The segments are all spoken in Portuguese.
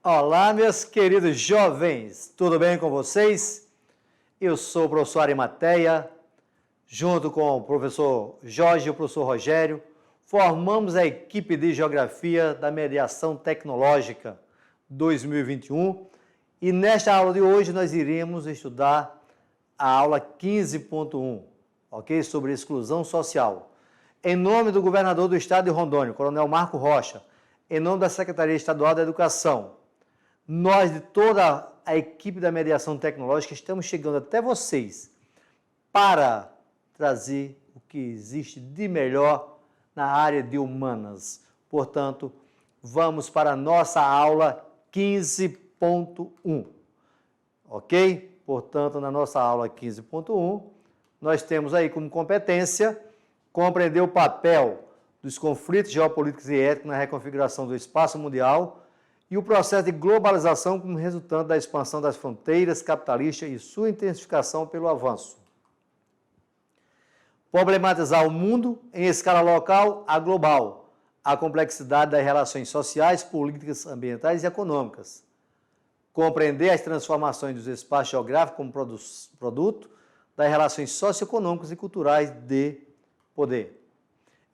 Olá, meus queridos jovens, tudo bem com vocês? Eu sou o professor Arimateia, junto com o professor Jorge e o professor Rogério, formamos a equipe de Geografia da Mediação Tecnológica 2021 e nesta aula de hoje nós iremos estudar a aula 15.1, ok? Sobre exclusão social. Em nome do governador do estado de Rondônia, Coronel Marco Rocha, em nome da Secretaria Estadual da Educação, nós de toda a equipe da Mediação Tecnológica estamos chegando até vocês para trazer o que existe de melhor na área de humanas. Portanto, vamos para a nossa aula 15.1, ok? Portanto, na nossa aula 15.1, nós temos aí como competência compreender o papel dos conflitos geopolíticos e étnicos na reconfiguração do espaço mundial e o processo de globalização como resultante da expansão das fronteiras capitalistas e sua intensificação pelo avanço. Problematizar o mundo em escala local a global, a complexidade das relações sociais, políticas, ambientais e econômicas. Compreender as transformações dos espaços geográficos como produto das relações socioeconômicas e culturais de poder.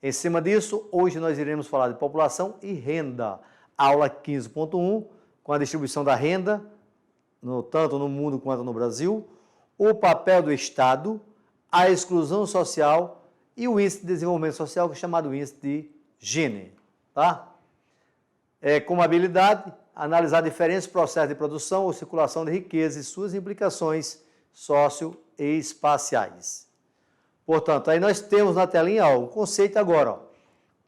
Em cima disso, hoje nós iremos falar de população e renda. Aula 15.1, com a distribuição da renda, tanto no mundo quanto no Brasil, o papel do Estado, a exclusão social e o índice de desenvolvimento social, que é chamado índice de Gini. Tá? Como habilidade, analisar diferentes processos de produção ou circulação de riqueza e suas implicações socioespaciais. Portanto, aí nós temos na telinha o conceito agora, ó,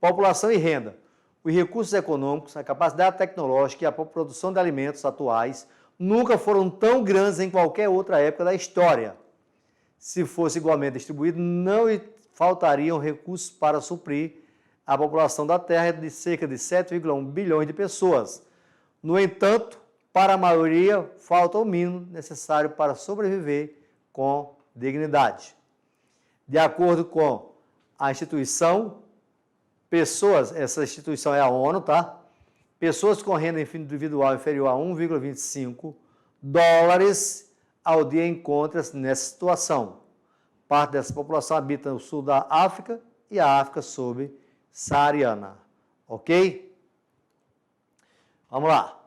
população e renda. Os recursos econômicos, a capacidade tecnológica e a produção de alimentos atuais nunca foram tão grandes em qualquer outra época da história. Se fosse igualmente distribuído, não faltariam recursos para suprir a população da Terra de cerca de 7,1 bilhões de pessoas. No entanto, para a maioria, falta o mínimo necessário para sobreviver com dignidade. De acordo com a instituição, essa instituição é a ONU, tá? Pessoas com renda individual inferior a 1,25 dólares ao dia encontram-se nessa situação. Parte dessa população habita no sul da África e a África subsaariana, ok? Vamos lá.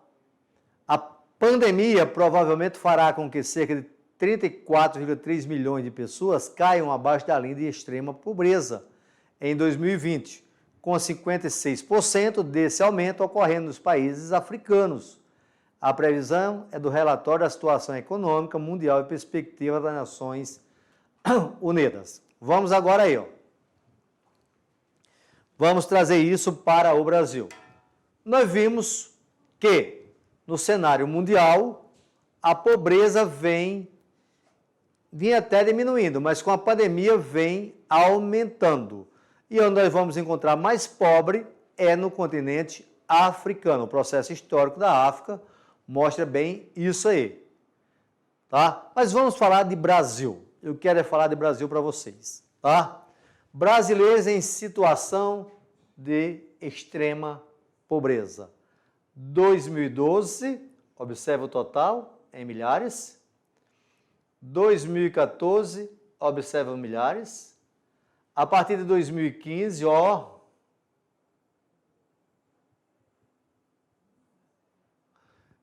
A pandemia provavelmente fará com que cerca de 34,3 milhões de pessoas caiam abaixo da linha de extrema pobreza em 2020, com 56% desse aumento ocorrendo nos países africanos. A previsão é do relatório da situação econômica mundial e perspectiva das Nações Unidas. Vamos agora aí, ó. Vamos trazer isso para o Brasil. Nós vimos que no cenário mundial a pobreza vinha até diminuindo, mas com a pandemia vem aumentando. E onde nós vamos encontrar mais pobre é no continente africano. O processo histórico da África mostra bem isso aí. Tá? Mas vamos falar de Brasil. Eu quero falar de Brasil para vocês. Tá? Brasileiros em situação de extrema pobreza. 2012, observa o total em milhares. 2014, observa milhares. A partir de 2015, ó,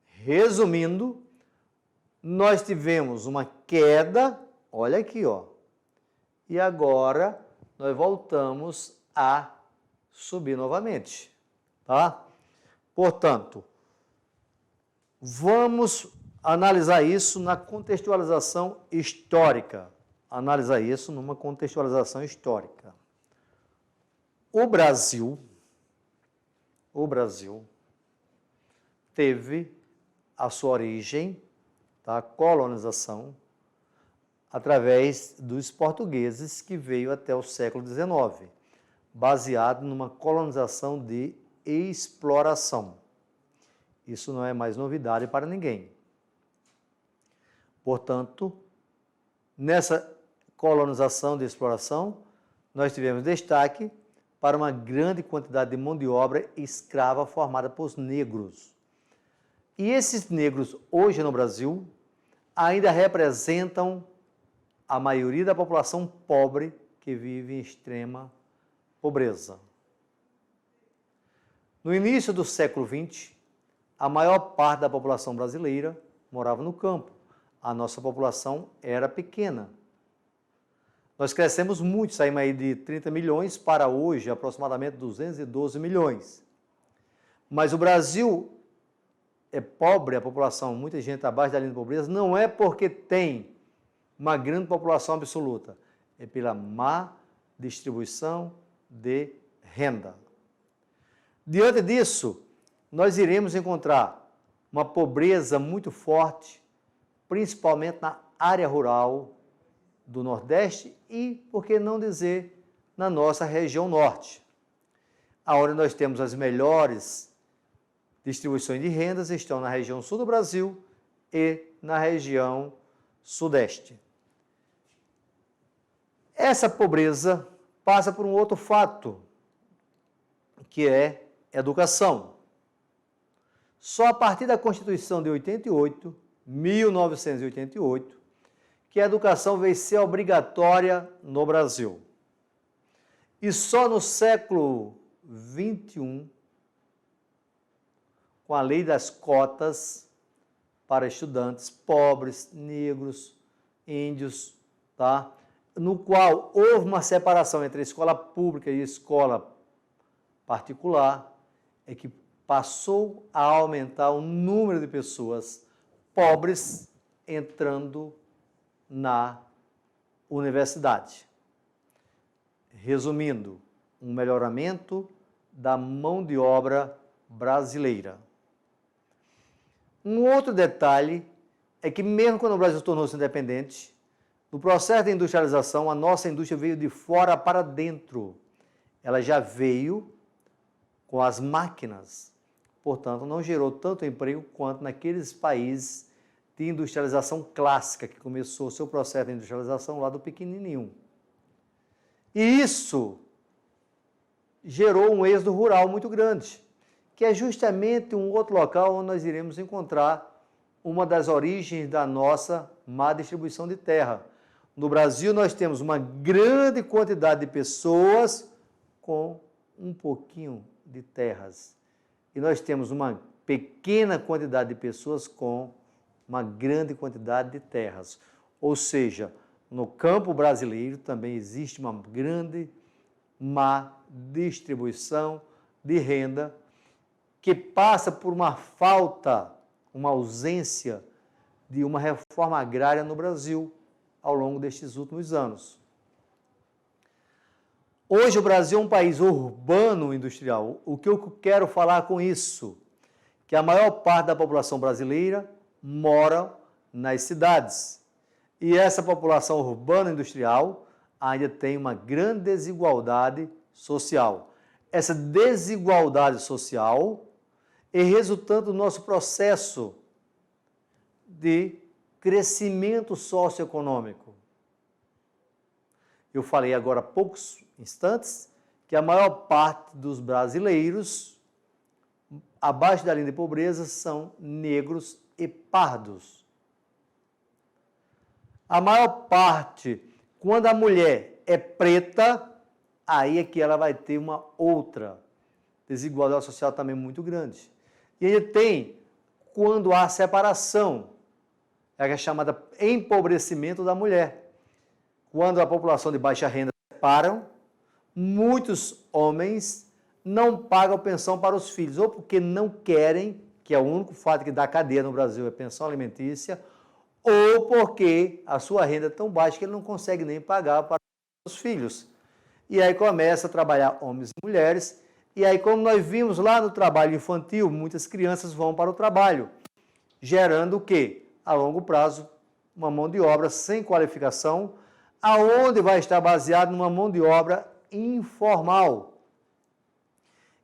resumindo, nós tivemos uma queda, olha aqui, ó, e agora nós voltamos a subir novamente, tá? Portanto, vamos analisar isso na contextualização histórica. Analisar isso numa contextualização histórica. O Brasil teve a sua origem, tá, colonização, através dos portugueses que veio até o século XIX, baseado numa colonização de exploração. Isso não é mais novidade para ninguém. Portanto, nessa colonização de exploração, nós tivemos destaque para uma grande quantidade de mão de obra escrava formada por negros, E esses negros, hoje no Brasil, ainda representam a maioria da população pobre que vive em extrema pobreza. No início do século XX, a maior parte da população brasileira morava no campo. A nossa população era pequena. Nós crescemos muito, saímos aí de 30 milhões para hoje aproximadamente 212 milhões. Mas o Brasil é pobre, a população, muita gente abaixo da linha de pobreza, não é porque tem uma grande população absoluta, é pela má distribuição de renda. Diante disso, nós iremos encontrar uma pobreza muito forte, principalmente na área rural do Nordeste e, por que não dizer, na nossa região Norte, onde nós temos as melhores distribuições de rendas, estão na região Sul do Brasil e na região Sudeste. Essa pobreza passa por um outro fato, que é educação. Só a partir da Constituição de 1988, que a educação veio ser obrigatória no Brasil. E só no século XXI, com a lei das cotas para estudantes pobres, negros, índios, tá? No qual houve uma separação entre a escola pública e a escola particular, é que passou a aumentar o número de pessoas pobres entrando na universidade. Resumindo, um melhoramento da mão de obra brasileira. Um outro detalhe é que mesmo quando o Brasil tornou-se independente, no processo de industrialização, a nossa indústria veio de fora para dentro. Ela já veio com as máquinas, portanto, não gerou tanto emprego quanto naqueles países de industrialização clássica, que começou o seu processo de industrialização lá do pequenininho. E isso gerou um êxodo rural muito grande, que é justamente um outro local onde nós iremos encontrar uma das origens da nossa má distribuição de terra. No Brasil, nós temos uma grande quantidade de pessoas com um pouquinho de terras. E nós temos uma pequena quantidade de pessoas com uma grande quantidade de terras. Ou seja, no campo brasileiro também existe uma grande má distribuição de renda que passa por uma falta, uma ausência de uma reforma agrária no Brasil ao longo destes últimos anos. Hoje o Brasil é um país urbano industrial. O que eu quero falar com isso? Que a maior parte da população brasileira mora nas cidades. E essa população urbana industrial ainda tem uma grande desigualdade social. Essa desigualdade social é resultante do nosso processo de crescimento socioeconômico. Eu falei agora há poucos instantes que a maior parte dos brasileiros abaixo da linha de pobreza são negros e pardos. A maior parte, quando a mulher é preta, aí é que ela vai ter uma outra desigualdade social também muito grande. E aí tem, quando há separação, é a chamada empobrecimento da mulher. Quando a população de baixa renda separam, muitos homens não pagam pensão para os filhos, ou porque não querem, que é o único fato que dá cadeia no Brasil, é pensão alimentícia, ou porque a sua renda é tão baixa que ele não consegue nem pagar para os filhos. E aí começa a trabalhar homens e mulheres, e aí como nós vimos lá no trabalho infantil, muitas crianças vão para o trabalho, gerando o quê? A longo prazo, uma mão de obra sem qualificação, aonde vai estar baseado numa mão de obra informal.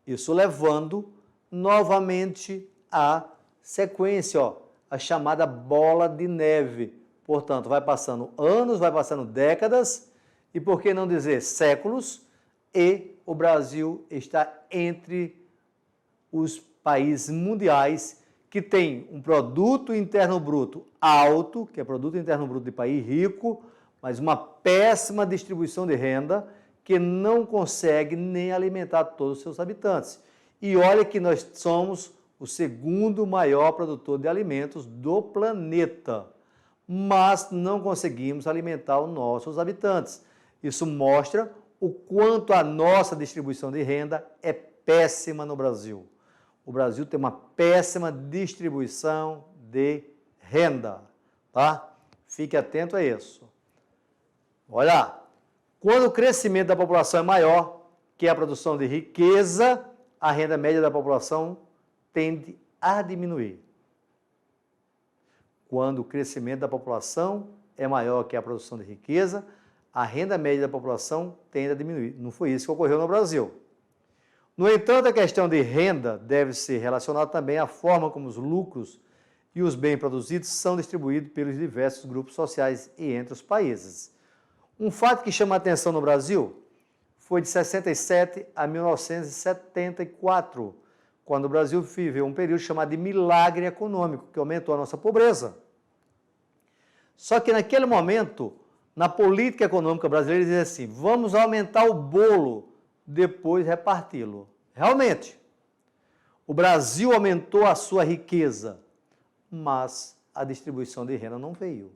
Isso levando novamente à sequência, a chamada bola de neve. Portanto, vai passando anos, vai passando décadas, e por que não dizer séculos, e o Brasil está entre os países mundiais que tem um produto interno bruto alto, que é produto interno bruto de país rico, mas uma péssima distribuição de renda, que não consegue nem alimentar todos os seus habitantes. E olha que nós somos o segundo maior produtor de alimentos do planeta, mas não conseguimos alimentar os nossos habitantes. Isso mostra o quanto a nossa distribuição de renda é péssima no Brasil. O Brasil tem uma péssima distribuição de renda, tá? Fique atento a isso. Olha, quando o crescimento da população é maior que a produção de riqueza, a renda média da população tende a diminuir. Quando o crescimento da população é maior que a produção de riqueza, a renda média da população tende a diminuir. Não foi isso que ocorreu no Brasil. No entanto, a questão de renda deve ser relacionada também à forma como os lucros e os bens produzidos são distribuídos pelos diversos grupos sociais e entre os países. Um fato que chama a atenção no Brasil foi de 67 a 1974, quando o Brasil viveu um período chamado de milagre econômico, que aumentou a nossa pobreza. Só que naquele momento, na política econômica brasileira, eles diziam assim, vamos aumentar o bolo, depois reparti-lo. Realmente, o Brasil aumentou a sua riqueza, mas a distribuição de renda não veio.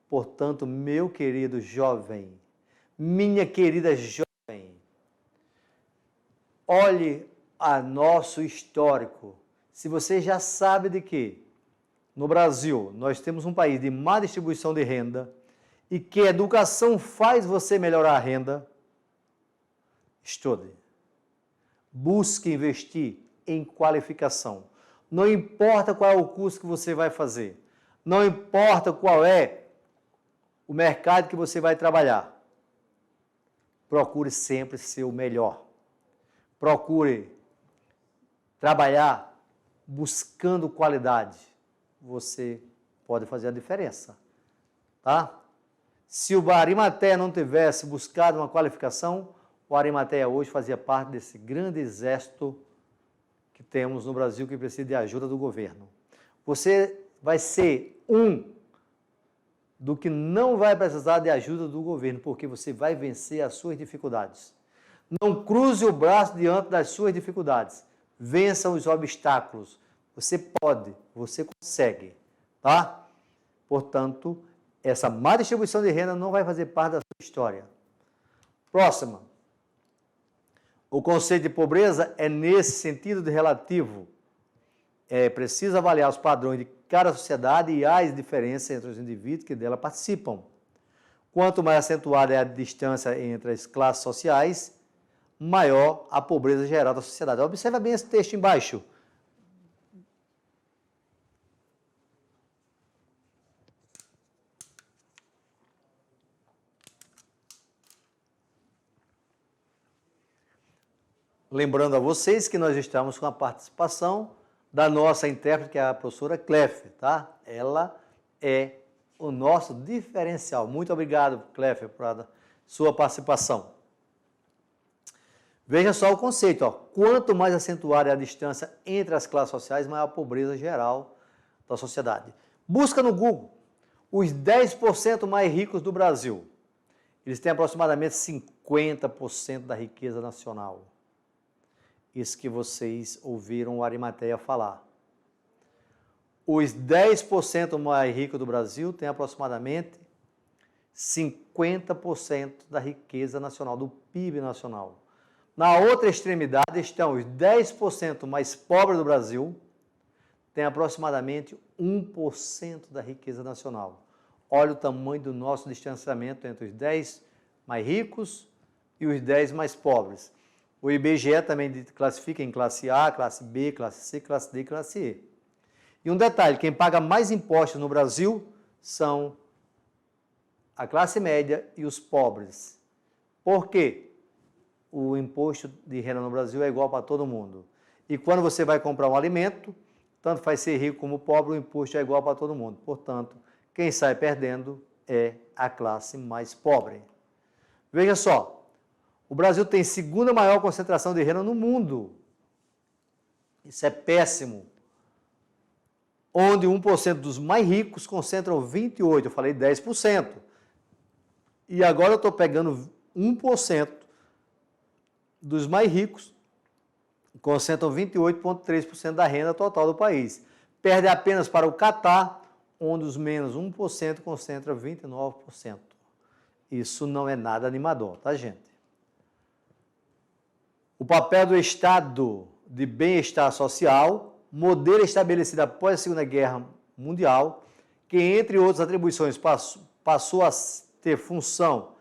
Portanto, meu querido jovem, minha querida jovem, olhe a nosso histórico. Se você já sabe de que no Brasil nós temos um país de má distribuição de renda e que a educação faz você melhorar a renda, estude. Busque investir em qualificação. Não importa qual é o curso que você vai fazer, não importa qual é o mercado que você vai trabalhar, procure sempre ser o melhor. Procure trabalhar buscando qualidade. Você pode fazer a diferença, tá? Se o Arimateia não tivesse buscado uma qualificação, o Arimateia hoje fazia parte desse grande exército que temos no Brasil que precisa de ajuda do governo. Você vai ser um do que não vai precisar de ajuda do governo, porque você vai vencer as suas dificuldades. Não cruze o braço diante das suas dificuldades. Vença os obstáculos. Você pode, você consegue, tá? Portanto, essa má distribuição de renda não vai fazer parte da sua história. Próxima. O conceito de pobreza é nesse sentido de relativo. É preciso avaliar os padrões de cada sociedade e as diferenças entre os indivíduos que dela participam. Quanto mais acentuada é a distância entre as classes sociais, maior a pobreza geral da sociedade. Observa bem esse texto embaixo. Lembrando a vocês que nós estamos com a participação da nossa intérprete, que é a professora Clef, tá? Ela é o nosso diferencial. Muito obrigado, Clef, por sua participação. Veja só o conceito, ó. Quanto mais acentuada é a distância entre as classes sociais, maior a pobreza geral da sociedade. Busca no Google os 10% mais ricos do Brasil. Eles têm aproximadamente 50% da riqueza nacional. Isso que vocês ouviram o Arimateia falar. Os 10% mais ricos do Brasil têm aproximadamente 50% da riqueza nacional, do PIB nacional. Na outra extremidade estão os 10% mais pobres do Brasil, têm aproximadamente 1% da riqueza nacional. Olha o tamanho do nosso distanciamento entre os 10 mais ricos e os 10 mais pobres. O IBGE também classifica em classe A, classe B, classe C, classe D e classe E. E um detalhe, quem paga mais impostos no Brasil são a classe média e os pobres. Por quê? O imposto de renda no Brasil é igual para todo mundo. E quando você vai comprar um alimento, tanto faz ser rico como pobre, o imposto é igual para todo mundo. Portanto, quem sai perdendo é a classe mais pobre. Veja só. O Brasil tem a segunda maior concentração de renda no mundo. Isso é péssimo. onde 1% dos mais ricos concentram 28%, eu falei 10%. E agora eu estou pegando 1% dos mais ricos, concentram 28,3% da renda total do país. Perde apenas para o Catar, onde os menos 1% concentra 29%. Isso não é nada animador, tá, gente? O papel do Estado de bem-estar social, modelo estabelecido após a Segunda Guerra Mundial, que, entre outras atribuições, passou a ter função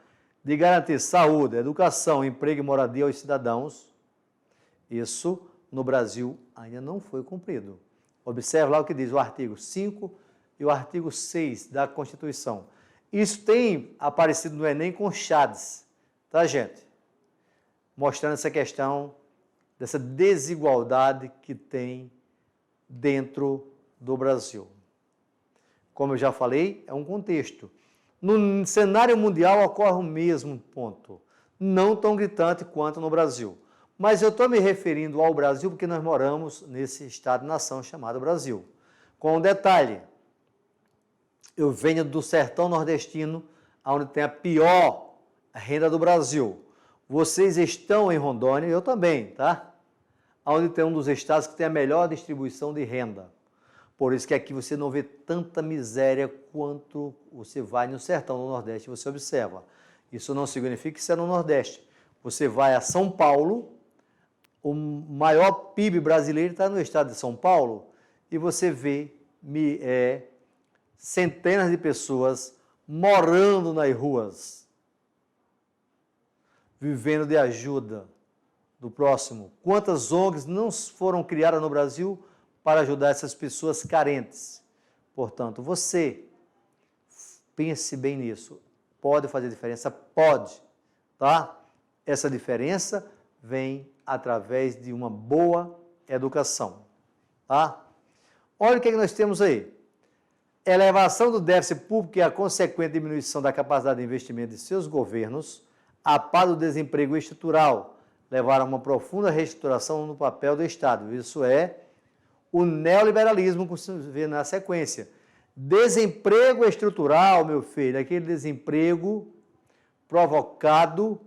de garantir saúde, educação, emprego e moradia aos cidadãos. Isso, no Brasil, ainda não foi cumprido. Observe lá o que diz o artigo 5 e o artigo 6 da Constituição. Isso tem aparecido no Enem com Chaves, tá, gente? Mostrando essa questão dessa desigualdade que tem dentro do Brasil. Como eu já falei, é um contexto. No cenário mundial ocorre o mesmo ponto, não tão gritante quanto no Brasil. Mas eu estou me referindo ao Brasil porque nós moramos nesse estado-nação chamado Brasil. Com um detalhe, eu venho do sertão nordestino, onde tem a pior renda do Brasil. Vocês estão em Rondônia, eu também, tá? Onde tem um dos estados que tem a melhor distribuição de renda. Por isso que aqui você não vê tanta miséria quanto você vai no sertão do Nordeste e você observa. Isso não significa que isso é no Nordeste. Você vai a São Paulo, o maior PIB brasileiro está no estado de São Paulo, e você vê centenas de pessoas morando nas ruas, vivendo de ajuda do próximo. Quantas ONGs não foram criadas no Brasil para ajudar essas pessoas carentes? Portanto, você pense bem nisso. Pode fazer diferença? Pode, tá? Essa diferença vem através de uma boa educação, tá? Olha o que nós temos aí. Elevação do déficit público e a consequente diminuição da capacidade de investimento de seus governos, a par do desemprego estrutural, levaram a uma profunda reestruturação no papel do Estado. Isso é o neoliberalismo que você vê na sequência. Desemprego estrutural, meu filho, aquele desemprego provocado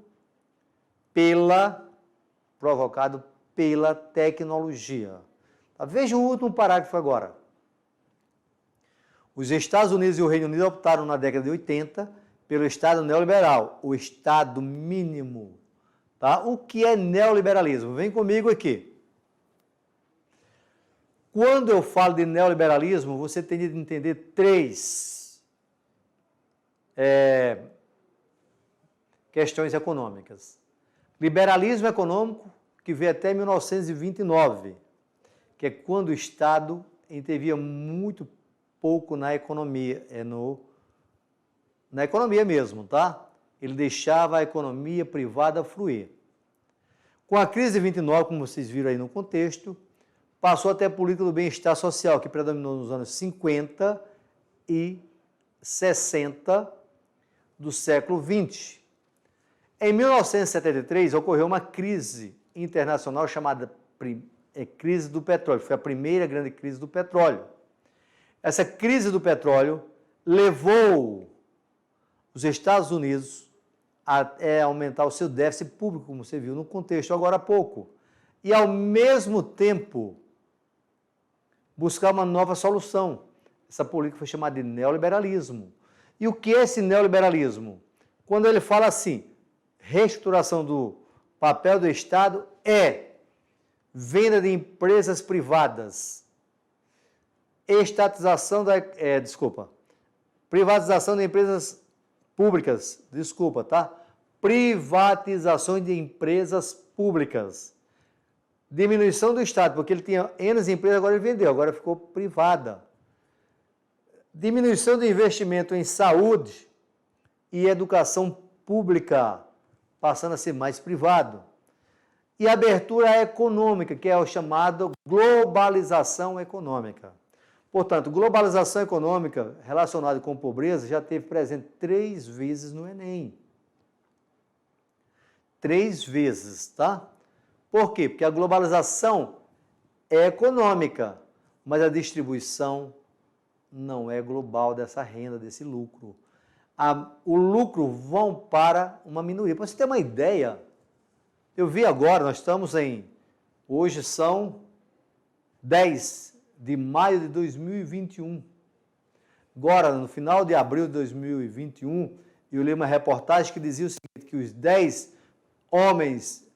pela tecnologia. Tá? Veja o último parágrafo agora. Os Estados Unidos e o Reino Unido optaram na década de 80 pelo Estado neoliberal, o Estado mínimo. Tá? O que é neoliberalismo? Vem comigo aqui. Quando eu falo de neoliberalismo, você tem de entender três questões econômicas. Liberalismo econômico, que veio até 1929, que é quando o Estado intervia muito pouco na economia, na economia mesmo, tá? Ele deixava a economia privada fluir. Com a crise de 29, como vocês viram aí no contexto, passou até a política do bem-estar social, que predominou nos anos 50 e 60 do século 20. Em 1973, ocorreu uma crise internacional chamada crise do petróleo. Foi a primeira grande crise do petróleo. Essa crise do petróleo levou os Estados Unidos a aumentar o seu déficit público, como você viu no contexto agora há pouco. E, ao mesmo tempo, buscar uma nova solução. Essa política foi chamada de neoliberalismo. E o que é esse neoliberalismo? Quando ele fala assim, reestruturação do papel do Estado é venda de empresas privadas, privatização de empresas públicas, privatizações de empresas públicas, diminuição do Estado, porque ele tinha N empresas, agora ele vendeu, agora ficou privada, diminuição do investimento em saúde e educação pública, passando a ser mais privado, e abertura econômica, que é o chamado globalização econômica. Portanto, globalização econômica relacionada com pobreza já esteve presente 3 vezes no Enem. 3 vezes, tá? Por quê? Porque a globalização é econômica, mas a distribuição não é global dessa renda, desse lucro. O lucro vão para uma minoria. Para você ter uma ideia, eu vi agora, hoje são 10 de maio de 2021. Agora, no final de abril de 2021, eu li uma reportagem que dizia o seguinte, que os 10 homens,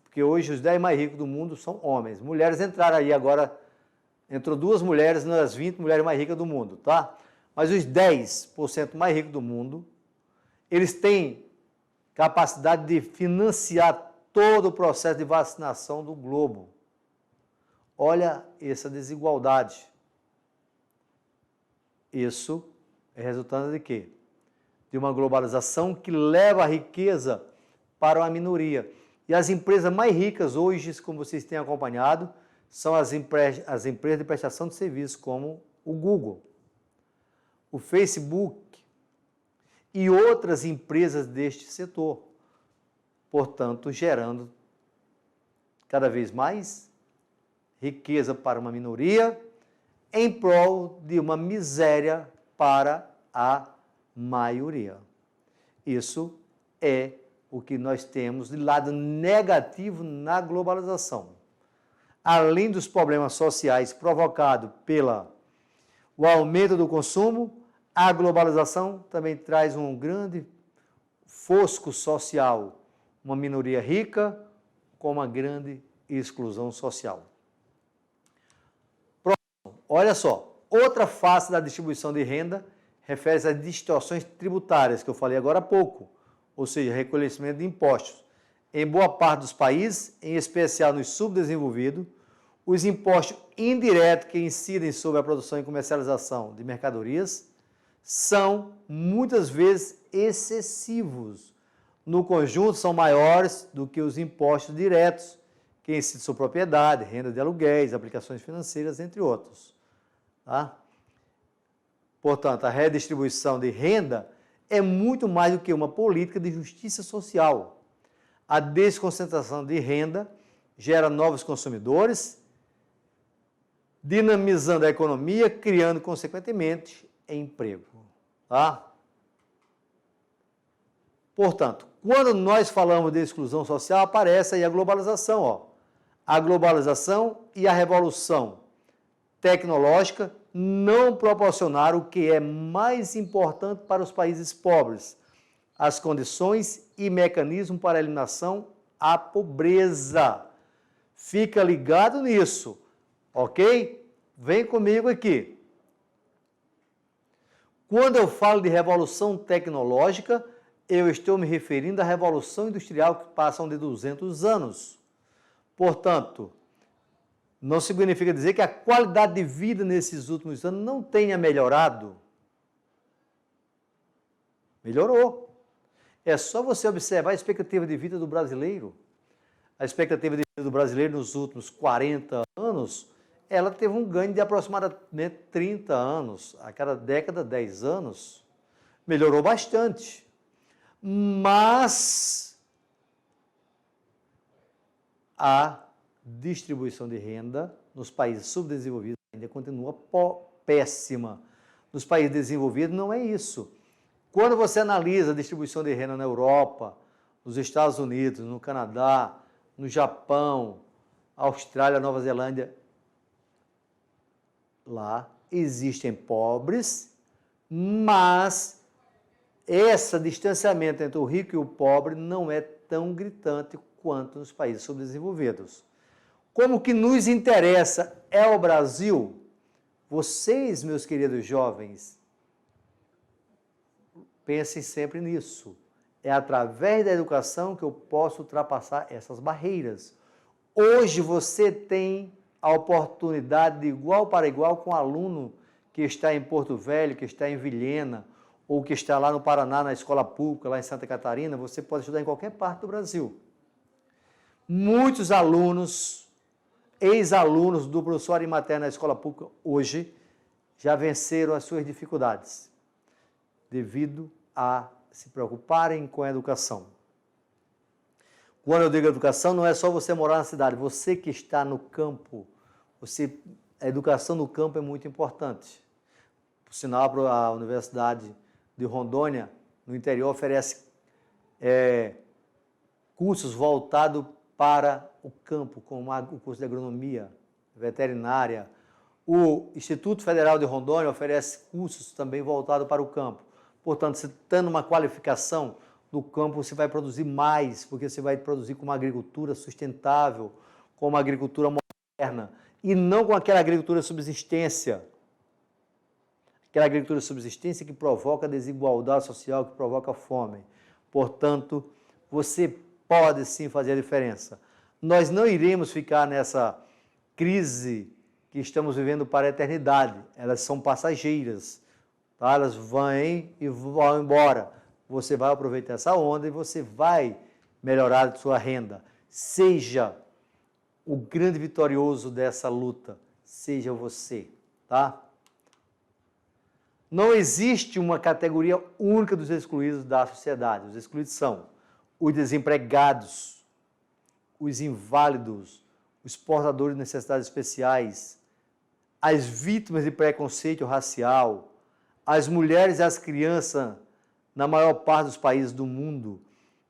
porque hoje os 10 mais ricos do mundo são homens. Mulheres entraram aí agora, entrou 2 mulheres nas 20 mulheres mais ricas do mundo, tá? Mas os 10% mais ricos do mundo, eles têm capacidade de financiar todo o processo de vacinação do globo. Olha essa desigualdade. Isso é resultado de quê? De uma globalização que leva a riqueza para uma minoria. E as empresas mais ricas hoje, como vocês têm acompanhado, são as empresas de prestação de serviços, como o Google, o Facebook e outras empresas deste setor. Portanto, gerando cada vez mais riqueza para uma minoria, em prol de uma miséria para a maioria. Isso é o que nós temos de lado negativo na globalização. Além dos problemas sociais provocados pelo aumento do consumo, a globalização também traz um grande fosco social, uma minoria rica com uma grande exclusão social. Olha só, outra face da distribuição de renda refere-se às distorções tributárias, que eu falei agora há pouco, ou seja, recolhimento de impostos. Em boa parte dos países, em especial nos subdesenvolvidos, os impostos indiretos que incidem sobre a produção e comercialização de mercadorias são, muitas vezes, excessivos. No conjunto, são maiores do que os impostos diretos, que incidem sobre propriedade, renda de aluguéis, aplicações financeiras, entre outros. Tá? Portanto, a redistribuição de renda é muito mais do que uma política de justiça social. A desconcentração de renda gera novos consumidores, dinamizando a economia, criando, consequentemente, emprego. Tá? Portanto, quando nós falamos de exclusão social, aparece aí a globalização. Ó. A globalização e a revolução tecnológica não proporcionaram o que é mais importante para os países pobres, as condições e mecanismos para a eliminação à pobreza. Fica ligado nisso, ok? Vem comigo aqui. Quando eu falo de revolução tecnológica, eu estou me referindo à revolução industrial que passam de 200 anos. Portanto, não significa dizer que a qualidade de vida nesses últimos anos não tenha melhorado. Melhorou. É só você observar a expectativa de vida do brasileiro. A expectativa de vida do brasileiro nos últimos 40 anos, ela teve um ganho de aproximadamente 30 anos. A cada década, 10 anos. Melhorou bastante. Mas a distribuição de renda nos países subdesenvolvidos ainda continua péssima. Nos países desenvolvidos não é isso. Quando você analisa a distribuição de renda na Europa, nos Estados Unidos, no Canadá, no Japão, Austrália, Nova Zelândia, lá existem pobres, mas esse distanciamento entre o rico e o pobre não é tão gritante quanto nos países subdesenvolvidos. Como que nos interessa é o Brasil, vocês, meus queridos jovens, pensem sempre nisso. É através da educação que eu posso ultrapassar essas barreiras. Hoje você tem a oportunidade de igual para igual com um aluno que está em Porto Velho, que está em Vilhena, ou que está lá no Paraná, na escola pública, lá em Santa Catarina, você pode estudar em qualquer parte do Brasil. Muitos alunos, ex-alunos do professor Arimatea na escola pública, hoje, já venceram as suas dificuldades, devido a se preocuparem com a educação. Quando eu digo educação, não é só você morar na cidade, você que está no campo, você a educação no campo é muito importante. Por sinal, a Universidade de Rondônia, no interior, oferece cursos voltados para o campo, como o curso de agronomia, veterinária. O Instituto Federal de Rondônia oferece cursos também voltados para o campo. Portanto, você tendo uma qualificação no campo, você vai produzir mais, porque você vai produzir com uma agricultura sustentável, com uma agricultura moderna, e não com aquela agricultura de subsistência. Aquela agricultura de subsistência que provoca desigualdade social, que provoca fome. Portanto, você pode sim fazer a diferença. Nós não iremos ficar nessa crise que estamos vivendo para a eternidade. Elas são passageiras, tá? Elas vêm e vão embora. Você vai aproveitar essa onda e você vai melhorar a sua renda. Seja o grande vitorioso dessa luta, seja você, tá? Não existe uma categoria única dos excluídos da sociedade. Os excluídos são os desempregados, os inválidos, os portadores de necessidades especiais, as vítimas de preconceito racial, as mulheres e as crianças na maior parte dos países do mundo,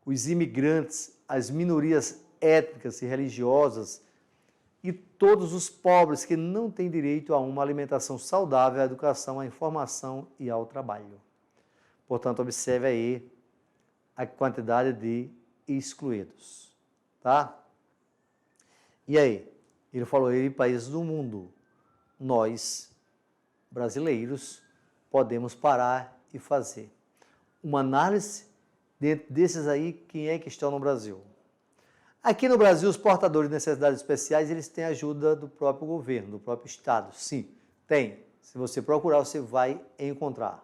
os imigrantes, as minorias étnicas e religiosas e todos os pobres que não têm direito a uma alimentação saudável, à educação, à informação e ao trabalho. Portanto, observe aí a quantidade de excluídos, tá? E aí? Ele falou aí países do mundo. Nós, brasileiros, podemos parar e fazer uma análise dentro desses aí, quem é que estão no Brasil. Aqui no Brasil, os portadores de necessidades especiais, eles têm ajuda do próprio governo, do próprio Estado. Sim, tem. Se você procurar, você vai encontrar.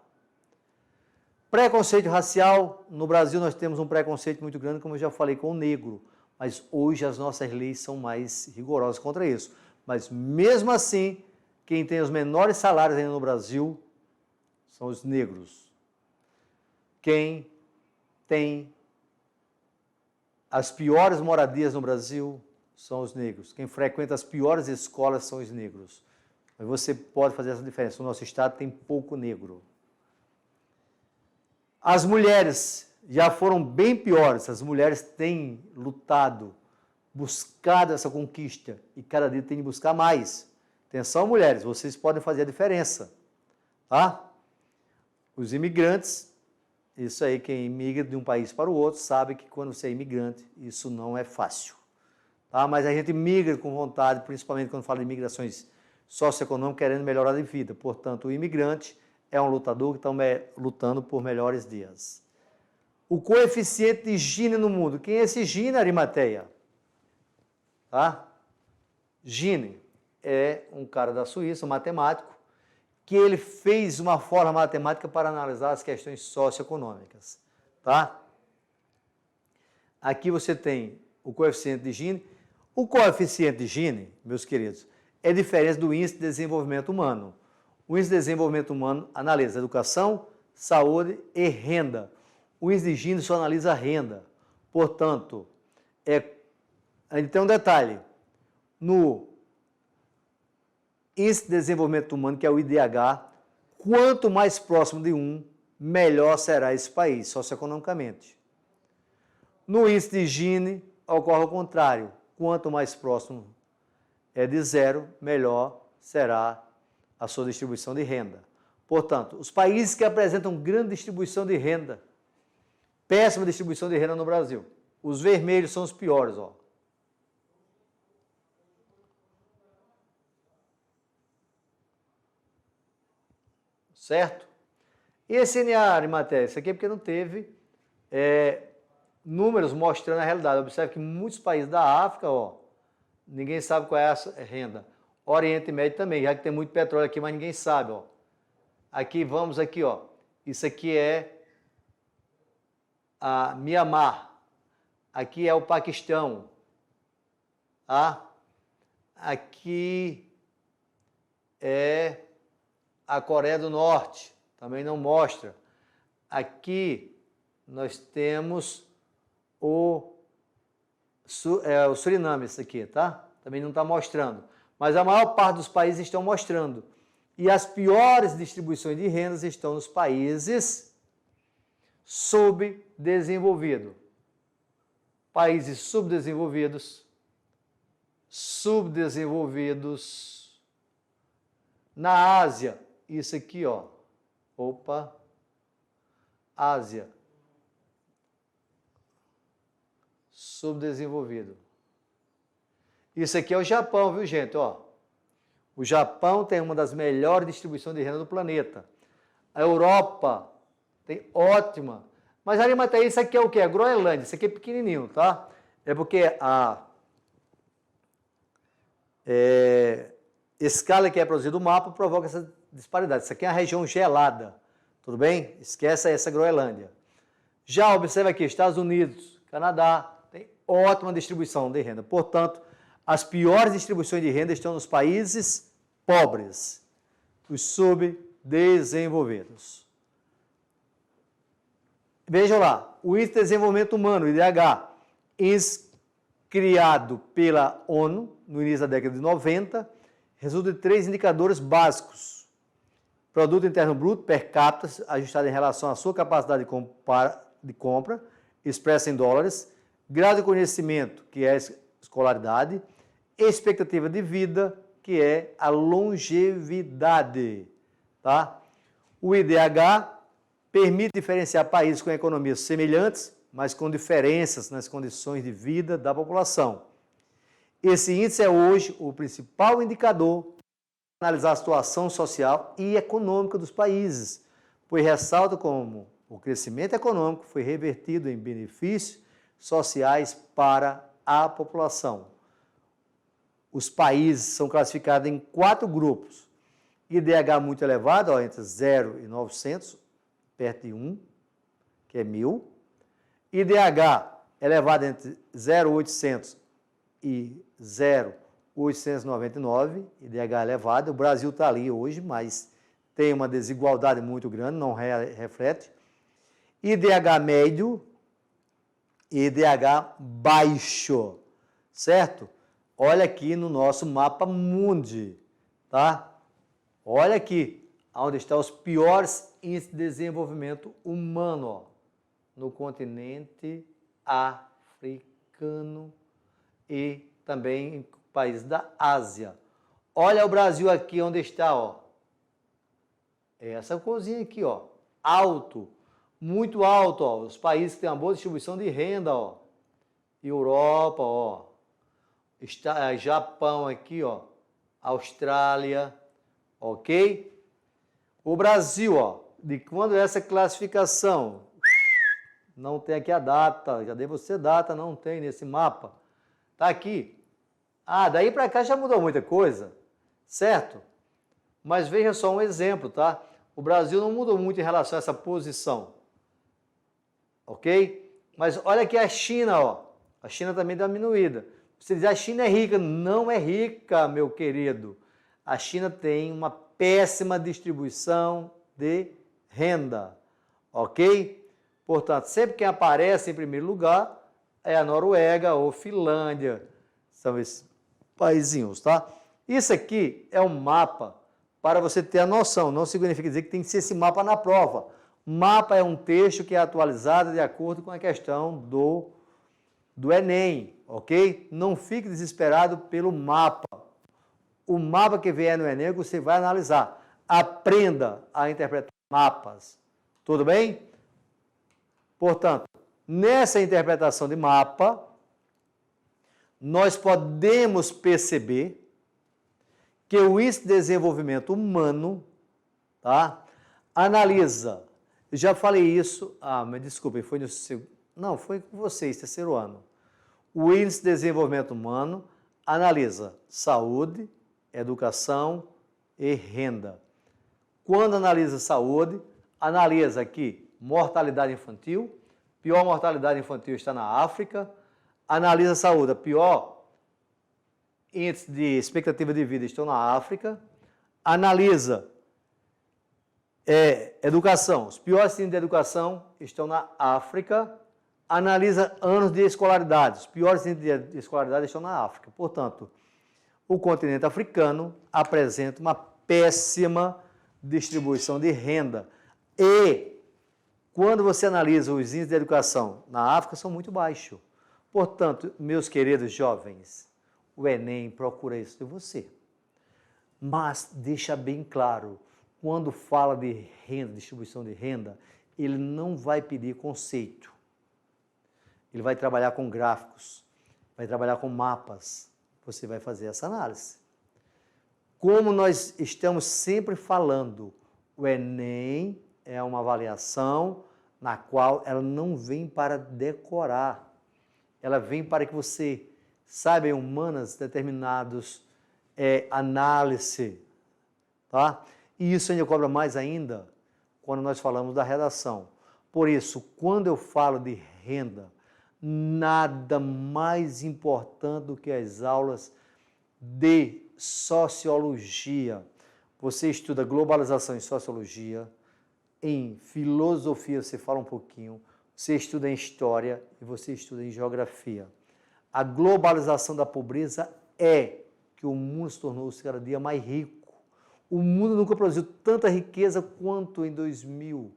Preconceito racial. No Brasil, nós temos um preconceito muito grande, como eu já falei, com o negro. Mas hoje as nossas leis são mais rigorosas contra isso. Mas mesmo assim, quem tem os menores salários ainda no Brasil são os negros. Quem tem as piores moradias no Brasil são os negros. Quem frequenta as piores escolas são os negros. Mas você pode fazer essa diferença. O nosso estado tem pouco negro. As mulheres já foram bem piores. As mulheres têm lutado, buscado essa conquista e cada dia tem de buscar mais. Atenção, mulheres, vocês podem fazer a diferença, tá? Os imigrantes, isso aí, quem migra de um país para o outro, sabe que quando você é imigrante, isso não é fácil, tá? Mas a gente migra com vontade, principalmente quando fala de migrações socioeconômicas, querendo melhorar de vida. Portanto, o imigrante é um lutador que está lutando por melhores dias. O coeficiente de Gini no mundo. Quem é esse Gini, Arimateia? Tá? Gini é um cara da Suíça, um matemático, que ele fez uma fórmula matemática para analisar as questões socioeconômicas. Tá? Aqui você tem o coeficiente de Gini. O coeficiente de Gini, meus queridos, é diferente do índice de desenvolvimento humano. O índice de desenvolvimento humano analisa educação, saúde e renda. O índice de Gini só analisa a renda. Portanto, a gente tem um detalhe. No índice de desenvolvimento humano, que é o IDH, quanto mais próximo de 1, melhor será esse país, socioeconomicamente. No índice de Gini, ocorre o contrário. Quanto mais próximo é de 0, melhor será a sua distribuição de renda. Portanto, os países que apresentam grande distribuição de renda, péssima distribuição de renda no Brasil, os vermelhos são os piores, ó. Certo? E esse NA, Arimateia, isso aqui é porque não teve números mostrando a realidade. Observe que muitos países da África, ó, ninguém sabe qual é a renda. Oriente Médio também, já que tem muito petróleo aqui, mas ninguém sabe, ó. Aqui, vamos aqui, ó. Isso aqui é a Mianmar. Aqui é o Paquistão. Tá? Aqui é a Coreia do Norte. Também não mostra. Aqui nós temos o Suriname, isso aqui, tá? Também não está mostrando. mas a maior parte dos países estão mostrando. E as piores distribuições de rendas estão nos países subdesenvolvidos. Países subdesenvolvidos. Na Ásia, isso aqui, ó. Opa. Ásia. Subdesenvolvido. Isso aqui é o Japão, viu, gente? Ó, o Japão tem uma das melhores distribuições de renda do planeta. A Europa tem ótima. Mas, Arimateia, isso aqui é o quê? A Groenlândia. Isso aqui é pequenininho, tá? É porque a escala que é produzida do mapa provoca essa disparidade. Isso aqui é uma região gelada. Tudo bem? Esquece essa Groenlândia. Já observa aqui, Estados Unidos, Canadá, tem ótima distribuição de renda. Portanto, as piores distribuições de renda estão nos países pobres, os subdesenvolvidos. Vejam lá, o Índice de Desenvolvimento Humano, o IDH, criado pela ONU no início da década de 90, resulta de 3 indicadores básicos. Produto Interno Bruto per capita, ajustado em relação à sua capacidade de compra, expressa em dólares, grau de conhecimento, que é a escolaridade, expectativa de vida, que é a longevidade. Tá? O IDH permite diferenciar países com economias semelhantes, mas com diferenças nas condições de vida da população. Esse índice é hoje o principal indicador para analisar a situação social e econômica dos países, pois ressalta como o crescimento econômico foi revertido em benefícios sociais para a população. Os países são classificados em 4 grupos. IDH muito elevado, ó, entre 0 e 900, perto de 1, que é 1.000. IDH elevado entre 0,800 e 0,899, IDH elevado. O Brasil está ali hoje, mas tem uma desigualdade muito grande, não reflete. IDH médio e IDH baixo, certo? Olha aqui no nosso mapa mundi, tá? Olha aqui, onde estão os piores índices de desenvolvimento humano, ó, no continente africano e também em países da Ásia. Olha o Brasil aqui onde está, ó. Essa coisinha aqui, ó, alto, muito alto, ó. Os países que têm uma boa distribuição de renda, ó. Europa, ó. Está Japão aqui, ó, Austrália, ok? O Brasil, ó, de quando é essa classificação? Não tem aqui a data, já dei você data, não tem nesse mapa. Tá aqui. Ah, daí para cá já mudou muita coisa, certo? Mas veja só um exemplo, tá? O Brasil não mudou muito em relação a essa posição, ok? Mas olha aqui a China, ó. A China também deu uma diminuída. Você diz, a China é rica. Não é rica, meu querido. A China tem uma péssima distribuição de renda, ok? Portanto, sempre quem aparece em primeiro lugar é a Noruega ou Finlândia. São esses paizinhos, tá? Isso aqui é um mapa para você ter a noção. Não significa dizer que tem que ser esse mapa na prova. Mapa é um texto que é atualizado de acordo com a questão do Enem, ok? Não fique desesperado pelo mapa. O mapa que vier no Enem você vai analisar. Aprenda a interpretar mapas. Tudo bem? Portanto, nessa interpretação de mapa, nós podemos perceber que o Índice de Desenvolvimento Humano, tá, analisa, eu já falei isso, mas desculpem, foi no segundo. Não, foi com vocês, terceiro ano. O Índice de Desenvolvimento Humano analisa saúde, educação e renda. Quando analisa saúde, analisa aqui mortalidade infantil. Pior mortalidade infantil está na África. Analisa saúde, a pior índice de expectativa de vida está na África. Analisa educação, os piores índices de educação estão na África. Analisa anos de escolaridade. Os piores índices de escolaridade estão na África. Portanto, O continente africano apresenta uma péssima distribuição de renda e, quando você analisa os índices de educação na África, são muito baixos. Portanto, meus queridos jovens, o Enem procura isso de você. Mas deixa bem claro, quando fala de renda, distribuição de renda, ele não vai pedir conceito. Ele vai trabalhar com gráficos, vai trabalhar com mapas. Você vai fazer essa análise. Como nós estamos sempre falando, o Enem é uma avaliação na qual ela não vem para decorar. Ela vem para que você saiba em humanas determinados análise, tá? E isso ainda cobra mais ainda quando nós falamos da redação. Por isso, quando eu falo de renda, nada mais importante do que as aulas de sociologia. Você estuda globalização em sociologia, em filosofia você fala um pouquinho, você estuda em história e você estuda em geografia. A globalização da pobreza é que o mundo se tornou cada dia mais rico. O mundo nunca produziu tanta riqueza quanto em 2000,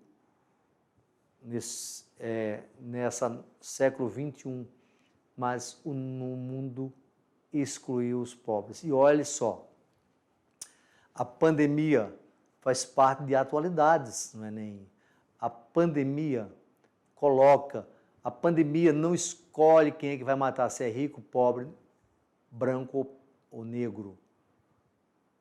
nessa século XXI, mas o mundo excluiu os pobres. E olhe só, a pandemia faz parte de atualidades no Enem. A pandemia a pandemia não escolhe quem é que vai matar, se é rico, pobre, branco ou negro.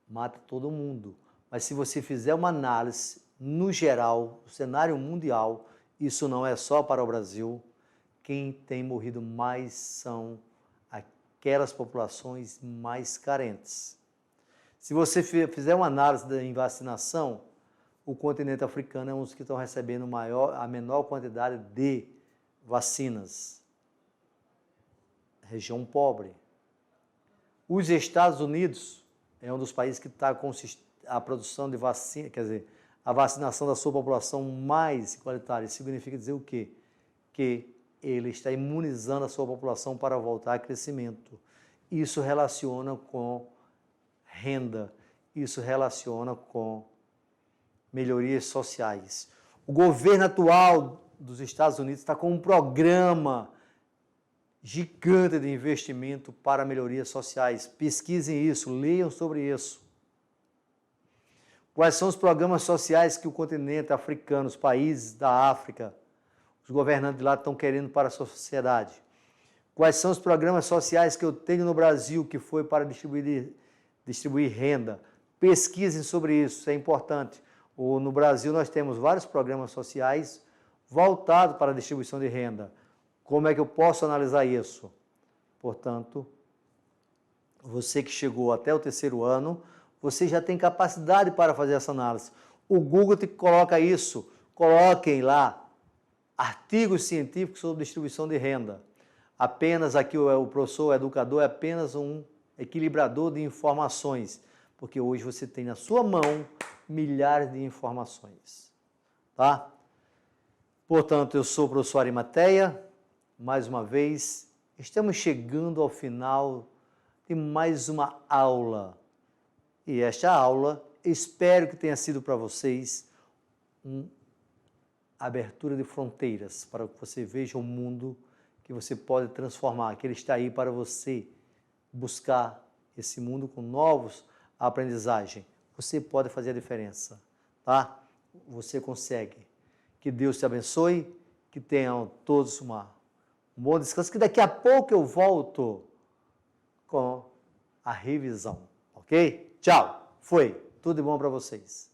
Mata todo mundo. Mas se você fizer uma análise no geral, no cenário mundial, isso não é só para o Brasil, quem tem morrido mais são aquelas populações mais carentes. Se você fizer uma análise em vacinação, o continente africano é um dos que estão recebendo a menor quantidade de vacinas. Região pobre. Os Estados Unidos é um dos países que está com a produção de vacina, quer dizer, a vacinação da sua população mais igualitária. Isso significa dizer o quê? Que ele está imunizando a sua população para voltar a crescimento. Isso relaciona com renda, isso relaciona com melhorias sociais. O governo atual dos Estados Unidos está com um programa gigante de investimento para melhorias sociais. Pesquisem isso, leiam sobre isso. Quais são os programas sociais que o continente africano, os países da África, os governantes de lá estão querendo para a sociedade? Quais são os programas sociais que eu tenho no Brasil que foi para distribuir renda? Pesquisem sobre isso, é importante. No Brasil nós temos vários programas sociais voltados para a distribuição de renda. Como é que eu posso analisar isso? Portanto, você que chegou até o 3º ano, você já tem capacidade para fazer essa análise. O Google te coloca isso. Coloquem lá artigos científicos sobre distribuição de renda. Apenas aqui o professor, o educador, é apenas um equilibrador de informações, porque hoje você tem na sua mão milhares de informações, tá? Portanto, eu sou o professor Arimateia, mais uma vez, estamos chegando ao final de mais uma aula. E esta aula, espero que tenha sido para vocês uma abertura de fronteiras, para que você veja o mundo que você pode transformar, que ele está aí para você buscar esse mundo com novos aprendizagens. Você pode fazer a diferença, tá? Você consegue. Que Deus te abençoe, que tenham todos um bom descanso, que daqui a pouco eu volto com a revisão, ok? Tchau, foi, tudo de bom para vocês.